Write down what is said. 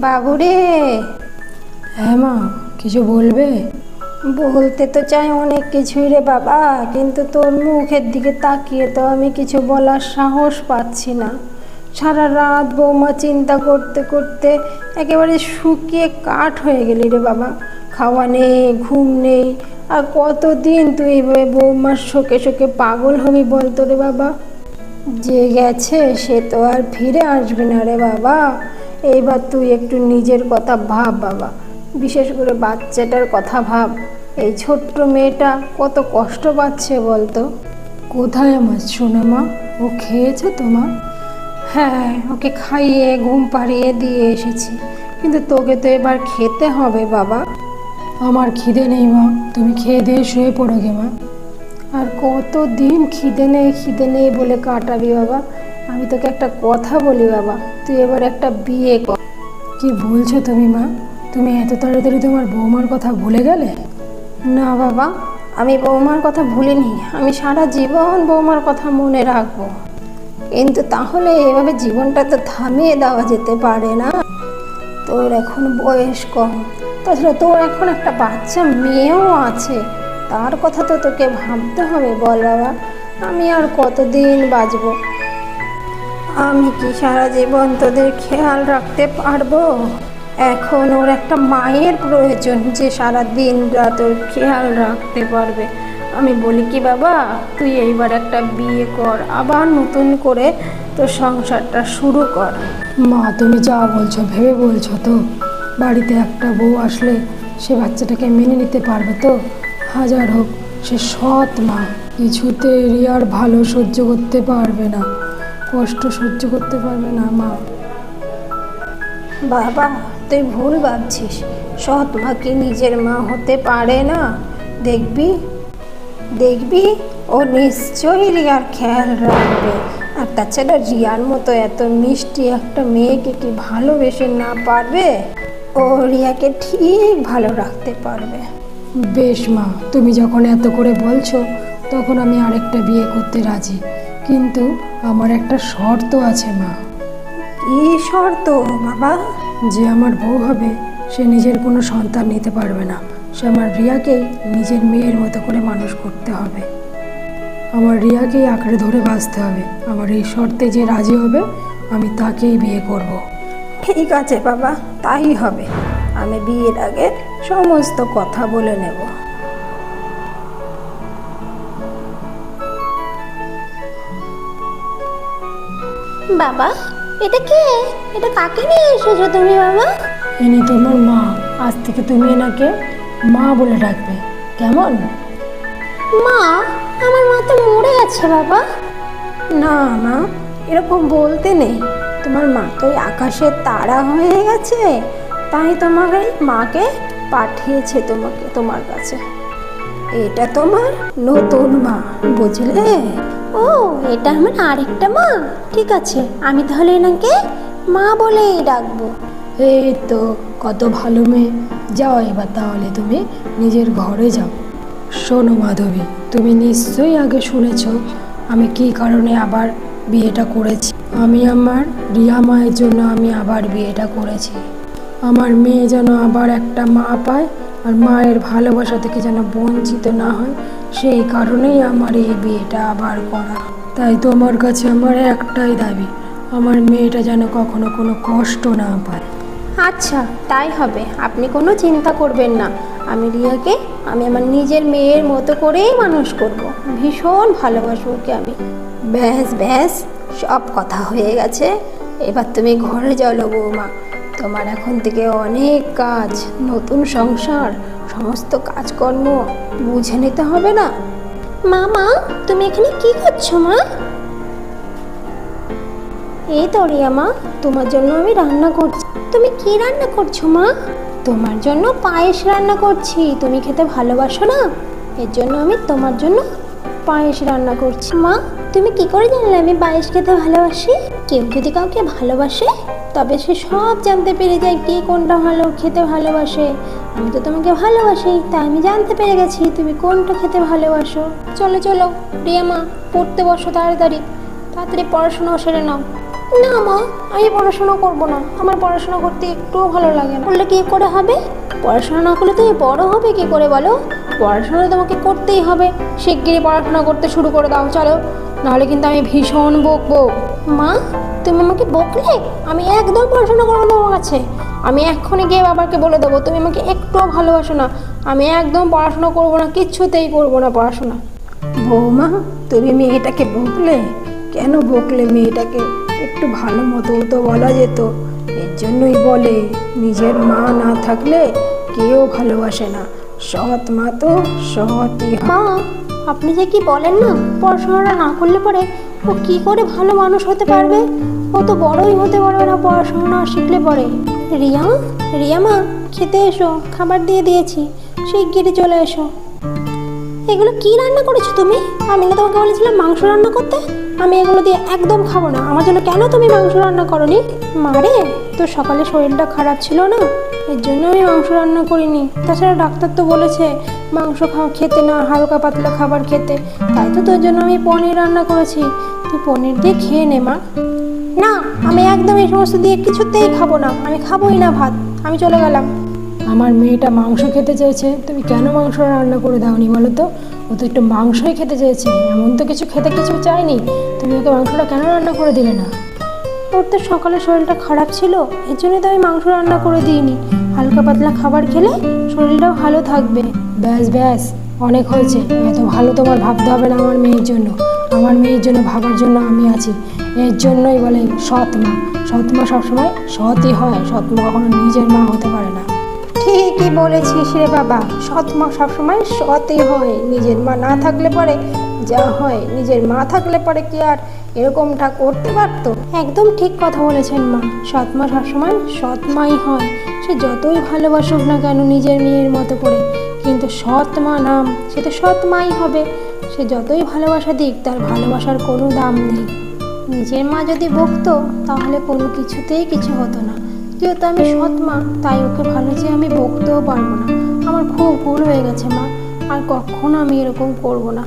বাবুরে। হ্যাঁ মা, কিছু বলবে? বলতে তো চাই অনেক কিছুই রে বাবা, কিন্তু তোর মুখের দিকে তাকিয়ে তো আমি কিছু বলার সাহস পাচ্ছি না। সারা রাত বৌমা চিন্তা করতে করতে একেবারে শুকিয়ে কাঠ হয়ে গেলি রে বাবা। খাওয়া নেই, ঘুম নেই, আর কতদিন তুই এভাবে বৌমার শোকে শোকে পাগল হবি বলতো রে বাবা। যে গেছে সে তো আর ফিরে আসবে না রে বাবা। এইবার তুই একটু নিজের কথা ভাব বাবা, বিশেষ করে বাচ্চাটার কথা ভাব। এই ছোট্ট মেয়েটা কত কষ্ট পাচ্ছে বলতো। কোথায় আমার সোনা মা? ও খেয়েছে তো মা? হ্যাঁ, ওকে খাইয়ে ঘুম পাড়িয়ে দিয়ে এসেছি, কিন্তু তোকে তো এবার খেতে হবে বাবা। আমার খিদে নেই মা, তুমি খেয়ে দিয়ে শুয়ে পড়ো গে মা। আর কতদিন খিদে নেই বলে কাটাবি বাবা? আমি তোকে একটা কথা বলি বাবা, তুই এবার একটা বিয়ে কর। কি বলছো তুমি মা? তুমি এত তাড়াতাড়ি তোমার বৌমার কথা ভুলে গেলে? না বাবা, আমি বৌমার কথা ভুলিনি, আমি সারা জীবন বৌমার কথা মনে রাখবো। কিন্তু তাহলে এভাবে জীবনটা তো থামিয়ে দেওয়া যেতে পারে না। তোর এখন বয়স কম, তাছাড়া তোর এখন একটা বাচ্চা মেয়েও আছে, তার কথা তো তোকে ভাবতে হবে বল বাবা। আমি আর কতদিন বাঁচবো? আমি কি সারা জীবন তোদের খেয়াল রাখতে পারবো? এখন ওর একটা মায়ের প্রয়োজন যে সারা দিন রাত ওর খেয়াল রাখতে পারবে। আমি বলি কি বাবা, তুই এইবার একটা বিয়ে কর, আবার নতুন করে তোর সংসারটা শুরু কর। মা, তুমি যা বলছো ভেবে বলছো তো? বাড়িতে একটা বউ আসলে সে বাচ্চাটাকে মেনে নিতে পারবে তো? হাজার হোক সে সৎ মা, কিছুতে রিয়ার ভালো সহ্য করতে পারবে না, কষ্ট সহ্য করতে পারবে না মা। বাবা, তুই ভুল ভাবছিস। সৎ মা কি নিজের মা হতে পারে না? দেখবি দেখবি ও নিশ্চয়ই রিয়ার খেয়াল রাখবে। আর তাছাড়া রিয়ার মতো এত মিষ্টি একটা মেয়েকে কি ভালোবেসে না পারবে? ও রিয়াকে ঠিক ভালো রাখতে পারবে। বেশ মা, তুমি যখন এত করে বলছো তখন আমি আরেকটা বিয়ে করতে রাজি, কিন্তু আমার একটা শর্ত আছে মা। কি শর্ত বাবা? যে আমার বউ হবে সে নিজের কোনো সন্তান নিতে পারবে না, সে আমার রিয়াকেই নিজের মেয়ের মতো করে মানুষ করতে হবে। আমার রিয়াকেই আঁকড়ে ধরে বাঁচতে হবে। আমার এই শর্তে যে রাজি হবে আমি তাকেই বিয়ে করব। ঠিক আছে বাবা, তাই হবে। আমি বিয়ের আগে সমস্ত কথা বলে নেব। বাবা, এটা কে? এটা কাকে নিয়ে এসেছো তুমি বাবা? ইনি তোমার মা, আজ থেকে তুমি এনাকে মা বলে ডাকবে, কেমন? মা? আমার মা তো মরে গেছে বাবা। না মা, এরকম বলতে নেই। তোমার মা তো আকাশের তারা হয়ে গেছে, তাই তোমার এই মাকে পাঠিয়েছে তোমার কাছে। এটা তোমার নতুন মা, বুঝলে? ও, এটা আমার আরেকটা মা। ঠিক আছে, আমি তাহলে এনাকে মা বলেই ডাকবো। এই তো কত ভালো মেয়ে। যাও এবার তাহলে তুমি নিজের ঘরে যাও। শোনো মাধবী, তুমি নিশ্চয়ই আগে শুনেছ আমি কী কারণে আবার বিয়েটা করেছি। আমি আমার রিয়া মায়ের জন্য আমি আবার বিয়েটা করেছি। আমার মেয়ে যেন আবার একটা মা পায়, আর মায়ের ভালোবাসা থেকে যেন বঞ্চিত না হয়, সেই কারণেই আমার এই বিয়েটা আবার করা। তাই তোমার কাছে আমার একটাই দাবি, আমার মেয়েটা যেন কখনো কোনো কষ্ট না পায়। আচ্ছা, তাই হবে, আপনি কোনো চিন্তা করবেন না। আমি রিয়াকে আমার নিজের মেয়ের মতো করেই মানুষ করব। ভীষণ ভালোবাসবো ওকে আমি। ব্যাস ব্যাস, সব কথা হয়ে গেছে। এবার তুমি ঘরে চলো বৌমা। তোমার এখন থেকে অনেক কাজ, নতুন সংসার, সমস্ত কাজকর্ম বুঝে নিতে হবে না? মা, তুমি এখানে কি করছো মা? এই তো রিয়া মা, তোমার জন্য আমি রান্না করছি। তুমি কি রান্না করছো মা? তোমার জন্য পায়েস রান্না করছি, তুমি খেতে ভালোবাসো না, এর জন্য আমি তোমার জন্য পায়েস রান্না করছি। মা, তুমি কি করে জানলে আমি পায়েস খেতে ভালোবাসি? কেউ যদি কাউকে ভালোবাসে তবে সে সব জানতে পেরে যায় কে কোনটা ভালো খেতে ভালোবাসে। আমি তো তোমাকে ভালোবাসি, তাই আমি জানতে পেরে গেছি তুমি কোনটা খেতে ভালোবাসো। চলো চলো রিয়া মা, পড়তে বসো, তাড়াতাড়ি তাড়াতাড়ি পড়াশোনা সেরে নাও। না মা, আমি পড়াশোনা করব না, আমার পড়াশোনা করতে একটুও ভালো লাগে না। বললে কি করে হবে? পড়াশোনা না করলে তুমি বড় হবে কি করে বলো? পড়াশোনা তোমাকে করতেই হবে। শিগগিরই পড়াশোনা করতে শুরু করে দাও, চলো, নাহলে কিন্তু আমি ভীষণ বকবো। মা, তুমি আমাকে বকলে? আমি একদম পড়াশোনা করবো না তোমার কাছে। আমি এক্ষুনি গিয়ে বাবাকে বলে দেবো তুমি আমাকে একটুও ভালোবাসো না। আমি একদম পড়াশোনা করবো না, কিচ্ছুতেই করবো না পড়াশোনা। বৌমা, তুমি মেয়েটাকে বকলে? কেন বকলে মেয়েটাকে? একটু ভালো মতো তো বলা যেত। এর জন্যই বলে নিজের মা না থাকলে কেউ ভালোবাসে না, সৎ মা তো সৎই হয়। মা, আপনি যে কি বলেন না, পড়াশোনাটা না করলে পরে ও কি করে ভালো মানুষ হতে পারবে? ও তো বড়ই হতে পারবে না পড়াশোনা না শিখলে পরে। রিয়া, রিয়া মা, খেতে এসো, খাবার দিয়ে দিয়েছি, শিগগিরই চলে এসো। এগুলো কি রান্না করেছো তুমি? আমি না তোমাকে বলেছিলাম মাংস রান্না করতে? আমি এগুলো দিয়ে একদম খাবো না। আমার জন্য কেন তুমি মাংস রান্না করনি? মারে, তোর সকালে শরীরটা খারাপ ছিল না, এর জন্য আমি মাংস রান্না করিনি। তাছাড়া ডাক্তার তো বলেছে মাংস খেতে না, হালকা পাতলা খাবার খেতে। তাই তো তোর জন্য আমি পনির রান্না করেছি, তুই পনির দিয়ে খেয়ে নে মা। না, আমি একদম এই সমস্ত দিয়ে কিছুতেই খাবো না, আমি খাবোই না ভাত, আমি চলে গেলাম। আমার মেয়েটা মাংস খেতে চেয়েছে, তুমি কেন মাংস রান্না করে দাওনি বলো তো? ও তো একটু মাংসই খেতে চেয়েছে, এমন তো কিছু খেতে কিছু চাইনি, তুমি ওকে মাংসটা কেন রান্না করে দিলে না? ওর তো সকালে শরীরটা খারাপ ছিল, এর জন্যই তো আমি মাংস রান্না করে দিইনি। হালকা পাতলা খাবার খেলে শরীরটাও ভালো থাকবে। ব্যাস ব্যাস, অনেক হয়েছে। এত ভালো তোমার ভাবতে হবে না আমার মেয়ের জন্য। আমার মেয়ের জন্য ভাবার জন্য আমি আছি। এর জন্যই বলে সৎ মা। সৎ মা সবসময় সৎই হয়, সৎ মা কখনো নিজের মা হতে পারে না। ঠিকই বলেছিস রে বাবা, সৎ মা সবসময় সৎই হয়। নিজের মা না থাকলে পরে যা হয়, নিজের মা থাকলে পরে কি আর এরকমটা করতে পারতো? একদম ঠিক কথা বলেছেন মা, সৎ মা সবসময় সৎ মাই হয়। সে যতই ভালোবাসুক না কেন নিজের মেয়ের মতো করে, কিন্তু সৎ মা নাম, সে তো সৎ মাই হবে। সে যতই ভালোবাসা দিক, তার ভালোবাসার কোনো দাম নেই। নিজের মা যদি বকতো তাহলে কোনো কিছুতেই কিছু হতো না। যেহেতু আমি সৎ মা, তাই ওকে ভালো চেয়ে আমি বকতেও পারবো না। আমার খুব ভুল হয়ে গেছে মা, আর কখনো আমি এরকম করবো না।